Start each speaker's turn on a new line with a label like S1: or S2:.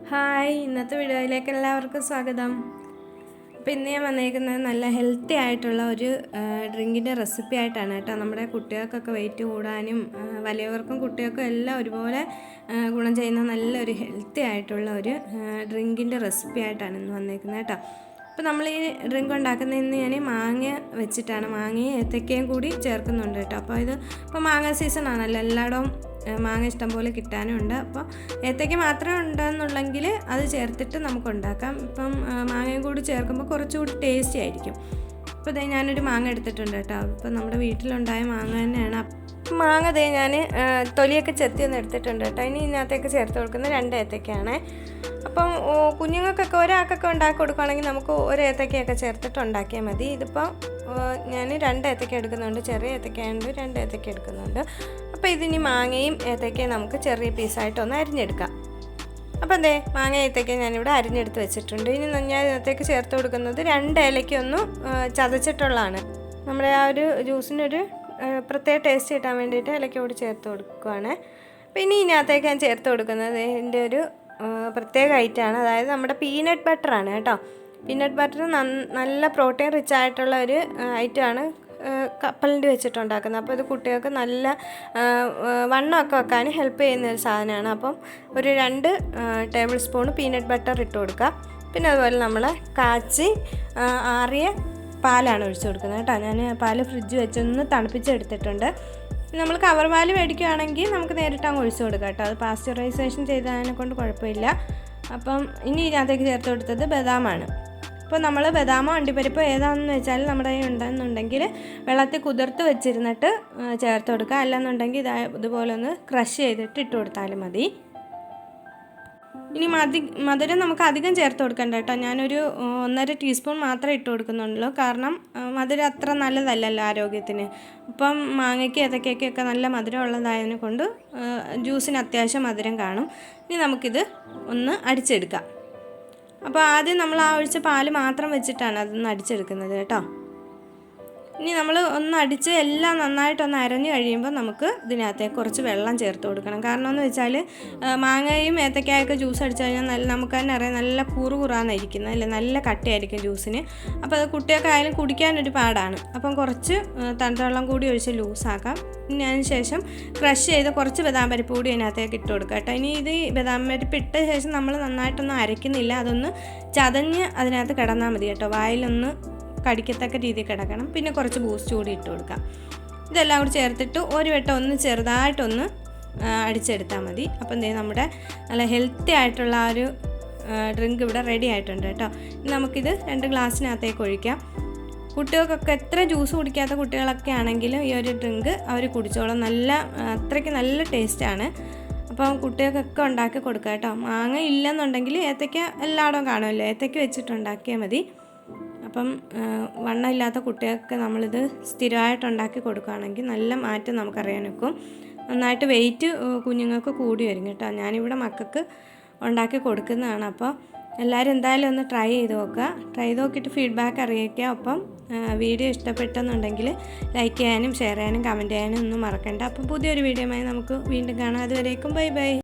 S1: Hi, ഇന്നത്തെ വീഡിയോയിലേക്ക് എല്ലാവർക്കും സ്വാഗതം. അപ്പോൾ ഇന്ന് ഞാൻ വന്നേക്കുന്നത് നല്ല ഹെൽത്തി ആയിട്ടുള്ള ഒരു ഡ്രിങ്കിൻ്റെ റെസിപ്പി ആയിട്ടാണ് കേട്ടോ. നമ്മുടെ കുട്ടികൾക്കൊക്കെ വെയിറ്റ് കൂടാനും വലിയവർക്കും കുട്ടികൾക്കും എല്ലാം ഒരുപോലെ ഗുണം ചെയ്യുന്ന നല്ലൊരു ഹെൽത്തി ആയിട്ടുള്ള ഒരു ഡ്രിങ്കിൻ്റെ റെസിപ്പി ആയിട്ടാണ് ഇന്ന് വന്നേക്കുന്നത് കേട്ടോ. അപ്പോൾ നമ്മൾ ഈ ഡ്രിങ്ക് ഉണ്ടാക്കുന്നതിന് ഞാൻ മാങ്ങ വെച്ചിട്ടാണ്, മാങ്ങയും ഏത്തക്കയും കൂടി ചേർക്കുന്നുണ്ട് കേട്ടോ. അപ്പോൾ ഇപ്പോൾ മാങ്ങ സീസൺ ആണല്ലോ, എല്ലായിടവും മാങ്ങ ഇഷ്ടംപോലെ കിട്ടാനുണ്ട്. അപ്പോൾ ഏത്തയ്ക്ക മാത്രമേ ഉണ്ടെന്നുണ്ടെങ്കിൽ അത് ചേർത്തിട്ട് നമുക്ക് ഉണ്ടാക്കാം. ഇപ്പം മാങ്ങയും കൂടി ചേർക്കുമ്പോൾ കുറച്ചുകൂടി ടേസ്റ്റി ആയിരിക്കും. അപ്പോൾ ഇതേ ഞാനൊരു മാങ്ങ എടുത്തിട്ടുണ്ട് കേട്ടോ. അപ്പോൾ നമ്മുടെ വീട്ടിലുണ്ടായ മാങ്ങ തന്നെയാണ്. മാങ്ങ ദേ ഞാൻ തൊലിയൊക്കെ ചെത്തിയൊന്ന് എടുത്തിട്ടുണ്ട് കേട്ടോ. ഇനി ഇതിനകത്തേക്ക് ചേർത്ത് കൊടുക്കുന്നത് 2 ഏത്തയ്ക്കയാണ്. അപ്പം കുഞ്ഞുങ്ങൾക്കൊക്കെ ഒരാൾക്കൊക്കെ ഉണ്ടാക്കി കൊടുക്കുകയാണെങ്കിൽ നമുക്ക് ഒരു ഏത്തയ്ക്കയൊക്കെ ചേർത്തിട്ട് ഉണ്ടാക്കിയാൽ മതി. ഇതിപ്പോൾ ഞാൻ 2 ഏത്തയ്ക്ക എടുക്കുന്നുണ്ട്, ചെറിയ ഏത്തയ്ക്കയുണ്ട്, 2 ഏത്തയ്ക്ക എടുക്കുന്നുണ്ട്. അപ്പോൾ ഇതിനി മാങ്ങയും ഏത്തയ്ക്കയും നമുക്ക് ചെറിയ പീസായിട്ടൊന്ന് അരിഞ്ഞെടുക്കാം. അപ്പോൾ എന്തേ മാങ്ങ ഏത്തയ്ക്ക ഞാനിവിടെ അരിഞ്ഞെടുത്ത് വെച്ചിട്ടുണ്ട്. ഇനി ഞാൻ ഇതിനകത്തേക്ക് ചേർത്ത് കൊടുക്കുന്നത് 2 ഏലയ്ക്കൊന്ന് ചതച്ചിട്ടുള്ളതാണ്. നമ്മുടെ ആ ഒരു ജ്യൂസിനൊരു പ്രത്യേക ടേസ്റ്റ് കിട്ടാൻ വേണ്ടിയിട്ട് ഏലക്കയോട് ചേർത്ത് കൊടുക്കുകയാണ്. അപ്പോൾ ഇനി ഇതിനകത്തേക്ക് ഞാൻ ചേർത്ത് കൊടുക്കുന്നത് ഇതിൻ്റെ ഒരു പ്രത്യേക ഐറ്റമാണ്, അതായത് നമ്മുടെ പീനട്ട് ബട്ടറാണ് കേട്ടോ. പീനട്ട് ബട്ടർ നല്ല പ്രോട്ടീൻ റിച്ച് ആയിട്ടുള്ള ഒരു ഐറ്റമാണ്, കപ്പലണ്ടി വെച്ചിട്ടുണ്ടാക്കുന്നത്. അപ്പോൾ ഇത് കുട്ടികൾക്ക് നല്ല വണ്ണമൊക്കെ വെക്കാൻ ഹെൽപ്പ് ചെയ്യുന്ന ഒരു സാധനമാണ്. അപ്പം ഒരു 2 ടേബിൾ സ്പൂൺ പീനട്ട് ബട്ടർ ഇട്ട് കൊടുക്കുക. പിന്നെ അതുപോലെ നമ്മൾ കാച്ചി ആറിയ പാലാണ് ഒഴിച്ച് കൊടുക്കുന്നത് കേട്ടോ. ഞാൻ പാല് ഫ്രിഡ്ജ് വെച്ചൊന്ന് തണുപ്പിച്ചെടുത്തിട്ടുണ്ട്. നമ്മൾ കവർ പാല് മേടിക്കുകയാണെങ്കിൽ നമുക്ക് നേരിട്ട് അങ്ങ് ഒഴിച്ച് കൊടുക്കാം കേട്ടോ. അത് പാസ്ചറൈസേഷൻ ചെയ്തതിനെ കൊണ്ട് കുഴപ്പമില്ല. അപ്പം ഇനി ഇതിനകത്തേക്ക് ചേർത്ത് കൊടുത്തത് ബദാമാണ്. അപ്പോൾ നമ്മൾ ബദാമോ അണ്ടിപ്പരിപ്പോ ഏതാണെന്ന് വെച്ചാൽ നമ്മുടെ കയ്യിൽ ഉണ്ടെന്നുണ്ടെങ്കിൽ വെള്ളത്തിൽ കുതിർത്ത് വെച്ചിരുന്നിട്ട് ചേർത്ത് കൊടുക്കുക. അല്ലെന്നുണ്ടെങ്കിൽ ഇതുപോലെ ഒന്ന് ക്രഷ് ചെയ്തിട്ട് ഇട്ട് കൊടുത്താലും മതി. ഇനി മധുരം നമുക്ക് അധികം ചേർത്ത് കൊടുക്കണ്ട കേട്ടോ. ഞാനൊരു 1.5 ടീസ്പൂൺ മാത്രമേ ഇട്ട് കൊടുക്കുന്നുള്ളൂ. കാരണം മധുരം അത്ര നല്ലതല്ലല്ലോ ആരോഗ്യത്തിന്. ഇപ്പം മാങ്ങയ്ക്ക് ഏത്തയ്ക്കൊക്കെ നല്ല മധുരം ഉള്ളതായതിനെ കൊണ്ട് ജ്യൂസിന് അത്യാവശ്യം മധുരം കാണും. ഇനി നമുക്കിത് ഒന്ന് അടിച്ചെടുക്കാം. അപ്പോൾ ആദ്യം നമ്മൾ ആ ഒഴിച്ച പാല് മാത്രം വെച്ചിട്ടാണ് അതൊന്ന് അടിച്ചെടുക്കുന്നത് കേട്ടോ. ഇനി നമ്മൾ ഒന്ന് അടിച്ച് എല്ലാം നന്നായിട്ടൊന്ന് അരഞ്ഞു കഴിയുമ്പോൾ നമുക്ക് ഇതിനകത്തേക്ക് കുറച്ച് വെള്ളം ചേർത്ത് കൊടുക്കണം. കാരണം എന്ന് വെച്ചാൽ മാങ്ങയും ഏത്തക്കായൊക്കെ ജ്യൂസ് അടിച്ചു കഴിഞ്ഞാൽ നമുക്ക് തന്നെ അറിയാം നല്ല കുറുകുറാന്നിരിക്കുന്നത് അല്ലേ, നല്ല കട്ടിയായിരിക്കും ജ്യൂസിന്. അപ്പോൾ അത് കുട്ടികൾക്കായാലും കുടിക്കാനൊരു പാടാണ്. അപ്പം കുറച്ച് തണുത്തവെള്ളം കൂടി ഒഴിച്ച് ലൂസാക്കാം. ഇനി അതിന് ശേഷം ക്രഷ് ചെയ്ത് കുറച്ച് ബദാം പരിപ്പ് കൂടി അതിനകത്തേക്ക് ഇട്ട് കൊടുക്കാം കേട്ടോ. ഇനി ഇത് ബദാം പരിപ്പ് ഇട്ട ശേഷം നമ്മൾ നന്നായിട്ടൊന്നും അരയ്ക്കുന്നില്ല, അതൊന്ന് ചതഞ്ഞ് അതിനകത്ത് കിടന്നാൽ മതി കേട്ടോ. വായിലൊന്ന് കടിക്കത്തക്ക രീതിയിൽ കിടക്കണം. പിന്നെ കുറച്ച് ബൂസ്റ്റ് കൂടി ഇട്ട് കൊടുക്കാം. ഇതെല്ലാം കൂടി ചേർത്തിട്ട് ഒരു വട്ടം ഒന്ന് ചെറുതായിട്ടൊന്ന് അടിച്ചെടുത്താൽ മതി. അപ്പം എന്തേ നമ്മുടെ നല്ല ഹെൽത്തി ആയിട്ടുള്ള ആ ഒരു ഡ്രിങ്ക് ഇവിടെ റെഡി ആയിട്ടുണ്ട് കേട്ടോ. നമുക്കിത് 2 ഗ്ലാസ്സിനകത്തേക്ക് ഒഴിക്കാം. കുട്ടികൾക്കൊക്കെ എത്ര ജ്യൂസ് കുടിക്കാത്ത കുട്ടികളൊക്കെ ആണെങ്കിലും ഈ ഒരു ഡ്രിങ്ക് അവർ കുടിച്ചോളും. അത്രയ്ക്ക് നല്ല ടേസ്റ്റാണ്. അപ്പം കുട്ടികൾക്കൊക്കെ ഉണ്ടാക്കി കൊടുക്കുക കേട്ടോ. മാങ്ങ ഇല്ലെന്നുണ്ടെങ്കിൽ ഏത്തയ്ക്ക എല്ലായിടവും കാണുമല്ലോ, ഏത്തയ്ക്ക വെച്ചിട്ടുണ്ടാക്കിയാൽ മതി. അപ്പം വണ്ണമില്ലാത്ത കുട്ടികൾക്ക് നമ്മളിത് സ്ഥിരമായിട്ട് ഉണ്ടാക്കി കൊടുക്കുകയാണെങ്കിൽ നല്ല മാറ്റം നമുക്കറിയാൻ ഒക്കും. നന്നായിട്ട് വെയിറ്റ് കുഞ്ഞുങ്ങൾക്ക് കൂടി വരും കേട്ടോ. ഞാനിവിടെ മക്കൾക്ക് ഉണ്ടാക്കി കൊടുക്കുന്നതാണ്. അപ്പോൾ എല്ലാവരും എന്തായാലും ഒന്ന് ട്രൈ ചെയ്ത് നോക്കുക. ട്രൈ ചെയ്ത് നോക്കിയിട്ട് ഫീഡ്ബാക്ക് അറിയിക്കുക. അപ്പം വീഡിയോ ഇഷ്ടപ്പെട്ടെന്നുണ്ടെങ്കിൽ ലൈക്ക് ചെയ്യാനും ഷെയർ ചെയ്യാനും കമൻറ്റ് ചെയ്യാനും ഒന്നും മറക്കണ്ട. അപ്പം പുതിയൊരു വീഡിയോയുമായി നമുക്ക് വീണ്ടും കാണാം. അതുവരേക്കും ബൈ ബൈ.